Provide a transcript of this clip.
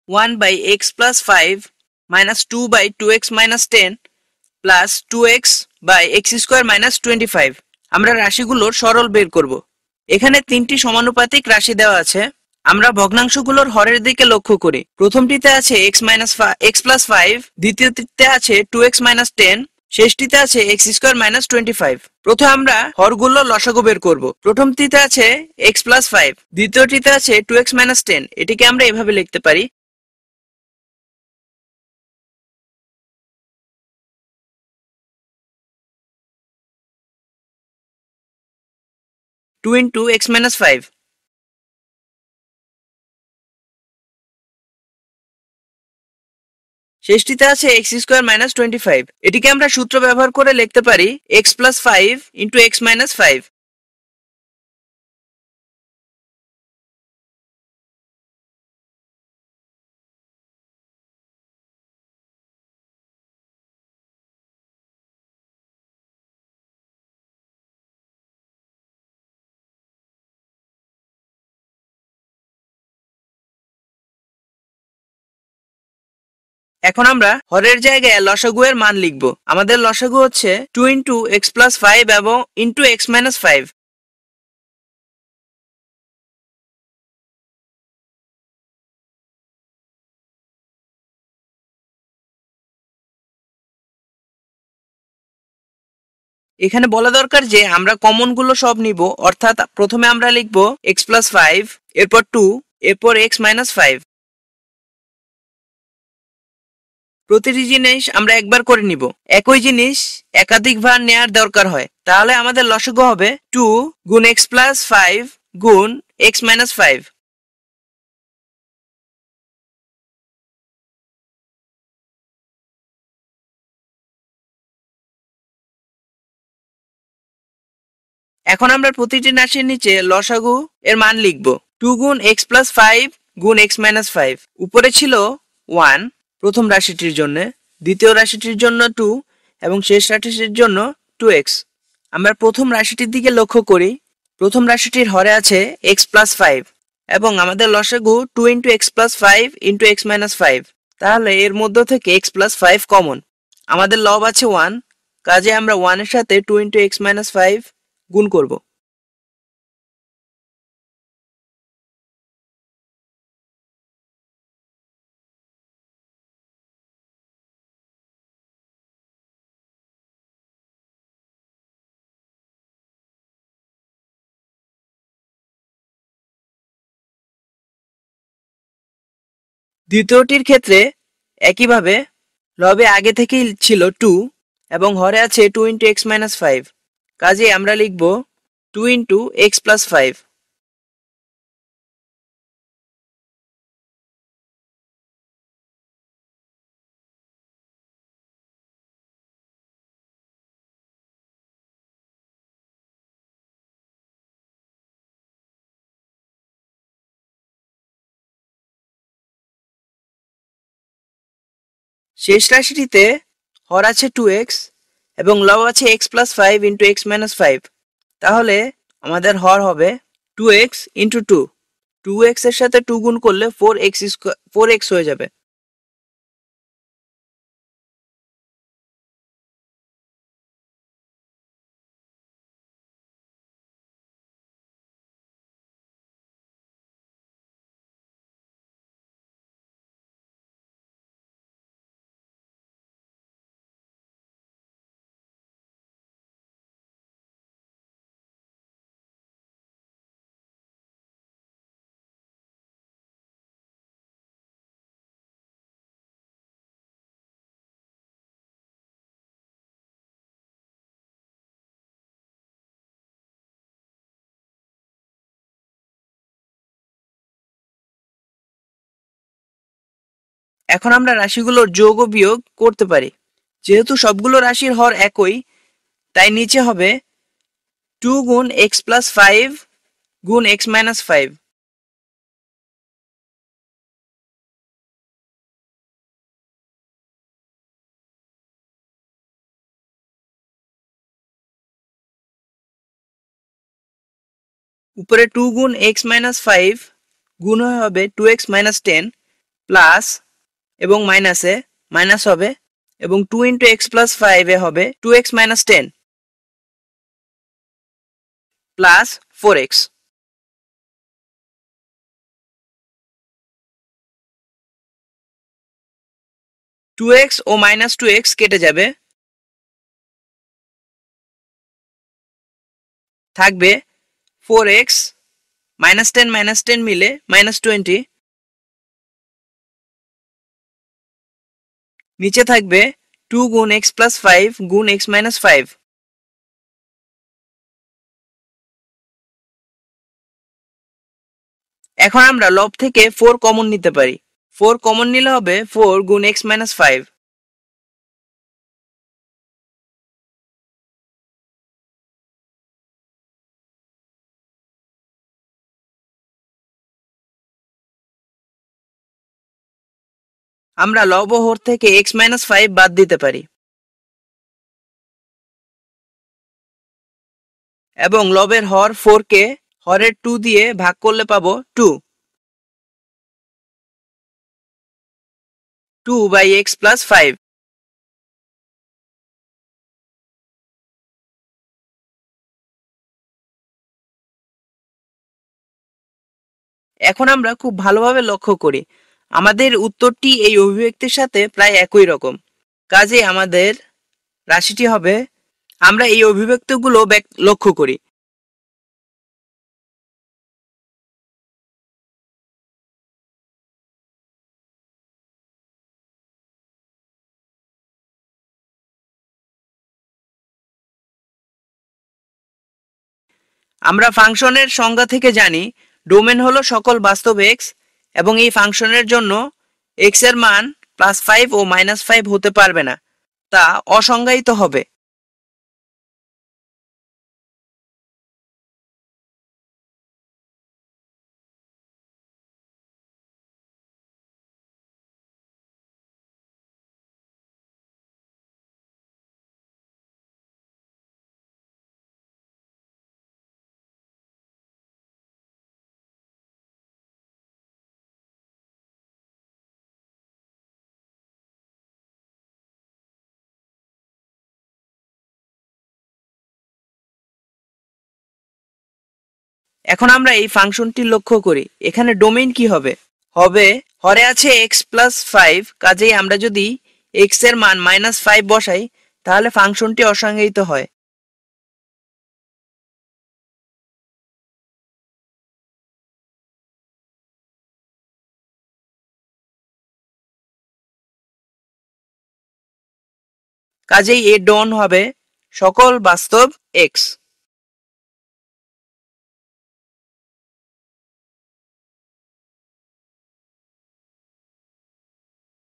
1/x+5 minus 2/2x minus 10 plus 2x/x² - 25। আমরা রাশিগুলোর সরল বের করব। এখানে তিনটি সমানুপাতিক রাশি দেওয়া আছে। আমরা ভগ্নাংশগুলোর হরের দিকে লক্ষ্য করি। প্রথমটিতে আছে x+5, দ্বিতীয়টিতে আছে 2x - 10, শেষটিতে আছে x² - 25। প্রথমে আমরা হরগুলো লসাগু বের করব। প্রথমটিতে আছে x+5, দ্বিতীয়টিতে আছে 2x - 10। এটিকে আমরা এভাবে লিখতে পারি: 2 × x - 5। শেষটিতে আছে x² - 25। এটিকে আমরা সূত্র ব্যবহার করে লিখতে পারি x+5 × x - 5। এখন আমরা হরের জায়গায় লসাগু এর মান লিখব। আমাদের লসাগু হচ্ছে 2 × x+5 এবং x - 5। এখানে বলা দরকার যে আমরা কমন গুলো সব নিব, অর্থাৎ প্রথমে আমরা লিখব x+5, এরপর 2, এরপর x - 5। প্রতিটি জিনিস আমরা একবার করে নিব। একই জিনিস একাধিকবার নেয়ার দরকার হয়, তাহলে আমাদের লসাগু হবে 2 × x+5 × x - 5। এখন আমরা প্রতিটি রাশির নিচে লসাগু এর মান লিখব। 2 × x+5 × x - 5। উপরে ছিল 1 প্রথম রাশিটির জন্য, দ্বিতীয় রাশিটির জন্য 2 এবং শেষ রাশিটির জন্য 2x। আমরা প্রথম রাশিটির দিকে লক্ষ্য করি। প্রথম রাশিটির হরে আছে x+5 এবং আমাদের লসাগু 2 × x+5 × x - 5। তাহলে এর মধ্য থেকে x+5 কমন। আমাদের লব আছে 1, কাজে আমরা 1 এর সাথে 2 × x - 5 গুণ করব। দ্বিতীয়টির ক্ষেত্রে একইভাবে লবে আগে থেকেই ছিল 2 এবং হরে আছে 2 × x - 5। কাজে আমরা লিখব 2 × x+5। শেষ রাশিটিতে হর আছে 2x এবং লব আছে x+5 × x - 5। তাহলে আমাদের হর হবে 2x × 2। 2x এর সাথে 2 গুণ করলে 4x হয়ে যাবে। এখন আমরা রাশিগুলোর যোগ ও বিয়োগ করতে পারি। যেহেতু সবগুলো রাশির হর একই, তাই নিচে হবে 2 × x+5 × x - 5। উপরে 2 × x - 5 গুণ হবে 2x - 10 প্লাস এবং মাইনাসে মাইনাস হবে এবং 2 ইন্টু এক্স প্লাস 5 এ হবে 2x minus 10 plus 4x। 2x ও মাইনাস 2x কেটে যাবে, থাকবে 4x মাইনাস 10 মিলে মাইনাস 20, নিচে থাকবে 2 গুণ x প্লাস 5 গুণ x মাইনাস 5। এখন আমরা লব থেকে 4 কমন নিতে পারি। 4 কমন নিলে হবে 4 গুণ x মাইনাস 5। আমরা লব ও হর থেকে x মাইনাস 5 বাদ দিতে পারি এবং লবের হর 4 কে হরের 2 দিয়ে ভাগ করলে পাবো 2। 2 বাই x প্লাস 5। এখন আমরা খুব ভালোভাবে লক্ষ্য করি, আমাদের উত্তরটি এই অভিব্যক্তির সাথে প্রায় একই রকম। কাজে আমাদের রাশিটি হবে, আমরা এই অভিব্যক্তিগুলো লক্ষ্য করি। আমরা ফাংশনের সংজ্ঞা থেকে জানি ডোমেন হলো সকল বাস্তব x এবং এই ফাংশনের জন্য x এর মান +5 ও -5 হতে পারবে না, তা অসংজ্ঞায়িত হবে। এখন আমরা এই ফাংশনটি লক্ষ্য করি, এখানে ডোমেইন কি হবে? হবে হরে আছে x প্লাস 5, কাজেই আমরা যদি x এর মান -5 বসাই তাহলে ফাংশনটি অসংজ্ঞায়িত হয়। কাজেই এর ডন হবে সকল বাস্তব x।